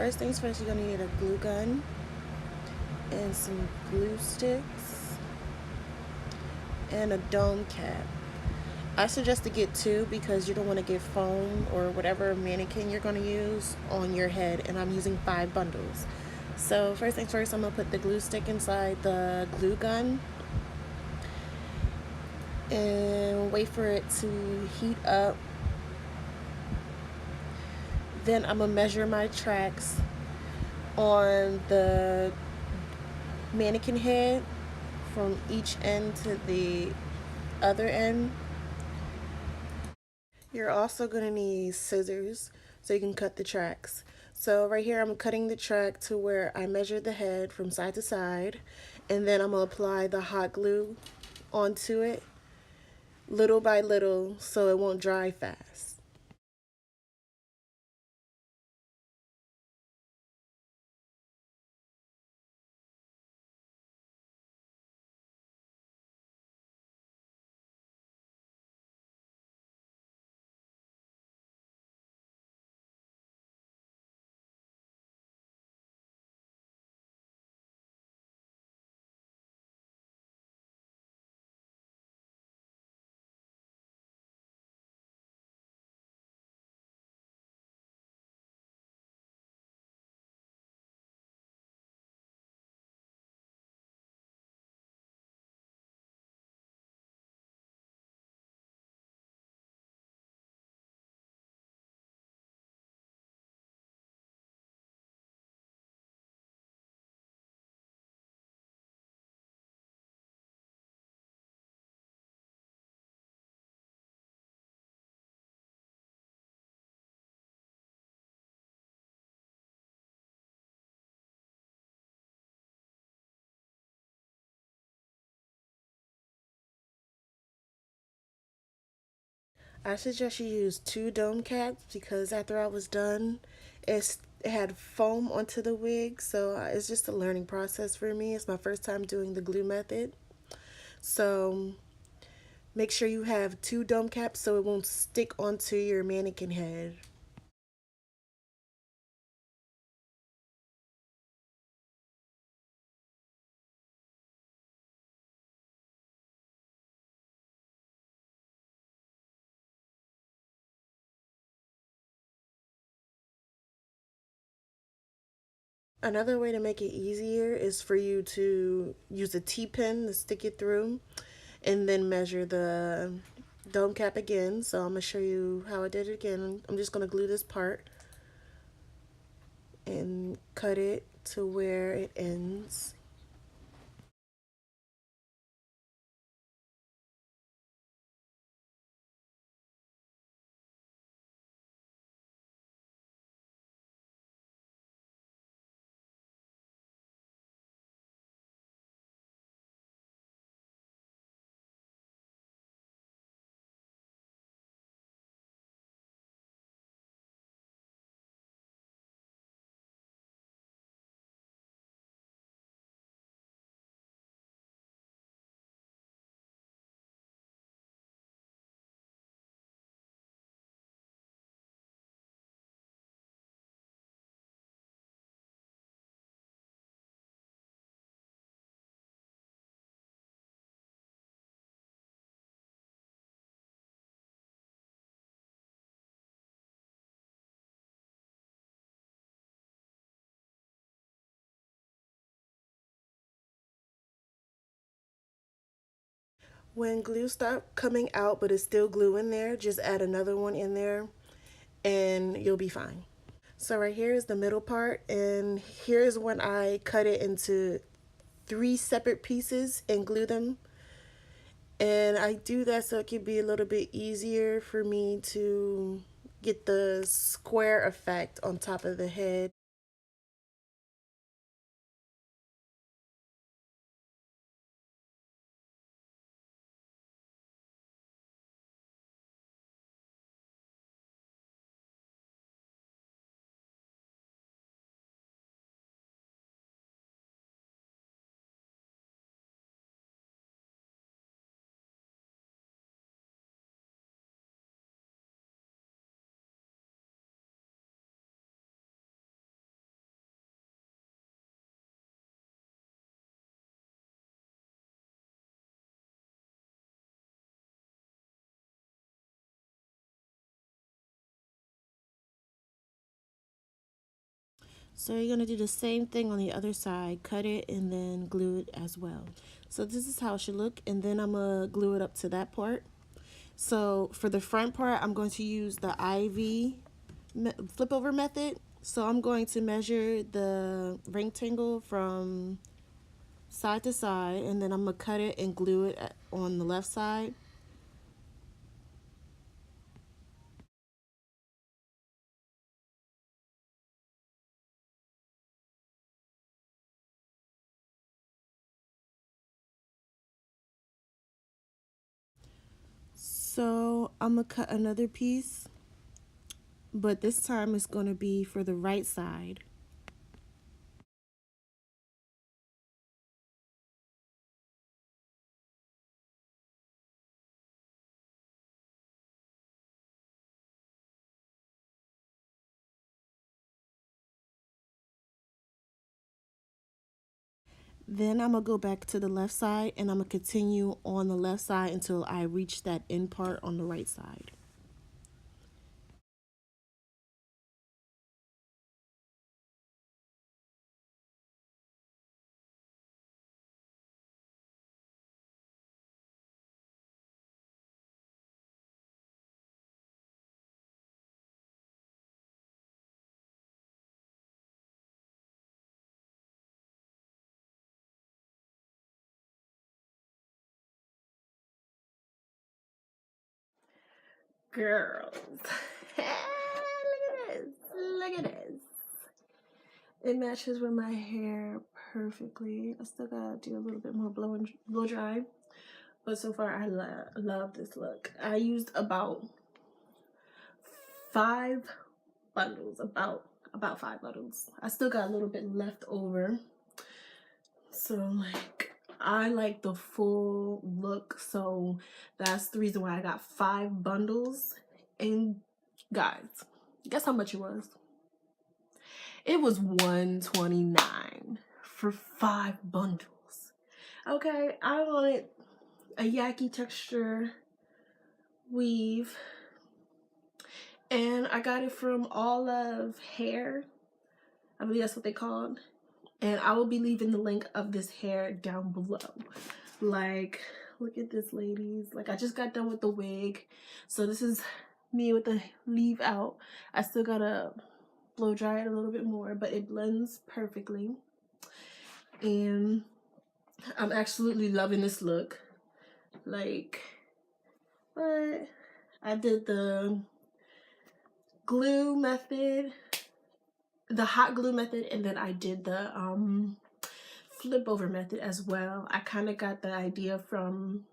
First things first, you're gonna need a glue gun and some glue sticks and a dome cap. I suggest to get two because you don't want to get foam or whatever mannequin you're going to use on your head, and I'm using 5 bundles. So first things first, I'm going to put the glue stick inside the glue gun and wait for it to heat up. Then I'm going to measure my tracks on the mannequin head from each end to the other end. You're also going to need scissors so you can cut the tracks. So right here I'm cutting the track to where I measured the head from side to side, and then I'm going to apply the hot glue onto it little by little so it won't dry fast. I suggest you use 2 dome caps because after I was done, it had foam onto the wig, so it's just a learning process for me. It's my first time doing the glue method. So make sure you have 2 dome caps so it won't stick onto your mannequin head. Another way to make it easier is for you to use a T-pin to stick it through and then measure the dome cap again. So I'm going to show you how I did it again. I'm just going to glue this part and cut it to where it ends. When glue stops coming out but it's still glue in there, just add another one in there and you'll be fine. So right here is the middle part, and here's when I cut it into 3 separate pieces and glue them. And I do that so it can be a little bit easier for me to get the square effect on top of the head. So you're gonna do the same thing on the other side, cut it and then glue it as well. So this is how it should look, and then I'm gonna glue it up to that part. So for the front part, I'm going to use the IV flip over method. So I'm going to measure the rectangle from side to side, and then I'm gonna cut it and glue it on the left side. So I'm gonna cut another piece, but this time it's gonna be for the right side. Then I'm gonna go back to the left side and I'm gonna continue on the left side until I reach that end part on the right side. Girls, look at this, look at this. It matches with my hair perfectly. I still gotta do a little bit more blow dry, but so far I love this look. I used about 5 bundles, about 5 bundles. I still got a little bit left over, so like I like the full look, so that's the reason why I got 5 bundles. And guys, guess how much it was? It was $129 for 5 bundles. Okay, I wanted a Yaki texture weave, and I got it from All of Hair. I believe that's what they called. And I will be leaving the link of this hair down below. Like, look at this, ladies. Like, I just got done with the wig, so this is me with the leave out. I still gotta blow dry it a little bit more, but it blends perfectly. And I'm absolutely loving this look. Like, but I did the glue method, the hot glue method, and then I did the flip over method as well. I kind of got the idea from,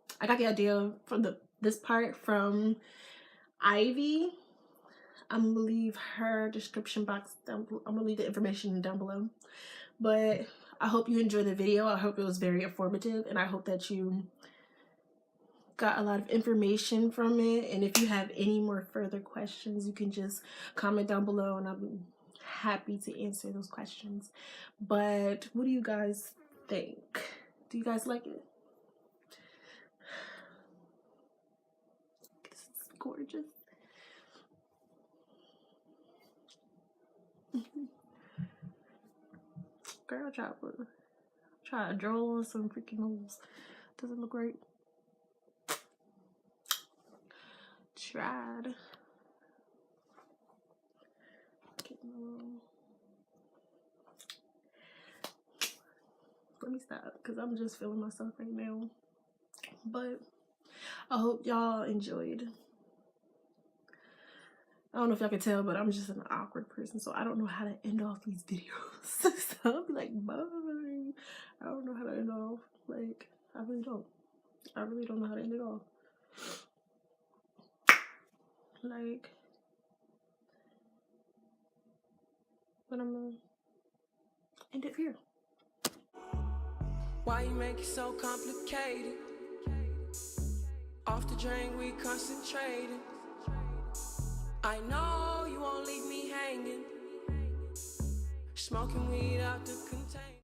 this part from Ivy. I'm gonna leave her description box down below. I'm gonna leave the information down below. But I hope you enjoyed the video. I hope it was very informative, and I hope that you got a lot of information from it. And if you have any more further questions, you can just comment down below and I'll be happy to answer those questions. But what do you guys think? Do you guys like it? This is gorgeous. Girl, try to draw on some freaking holes. Doesn't look right. Tried. Let me stop because I'm just feeling myself right now. But I hope y'all enjoyed. I don't know if y'all can tell, but I'm just an awkward person, so I don't know how to end off these videos. So I'll be like, bye. I don't know how to end off. Like, I really don't. I really don't know how to end it off. Like, but I'm gonna end it here. Why you make it so complicated? Off the drain, we concentrating. I know you won't leave me hanging. Smoking weed out the container.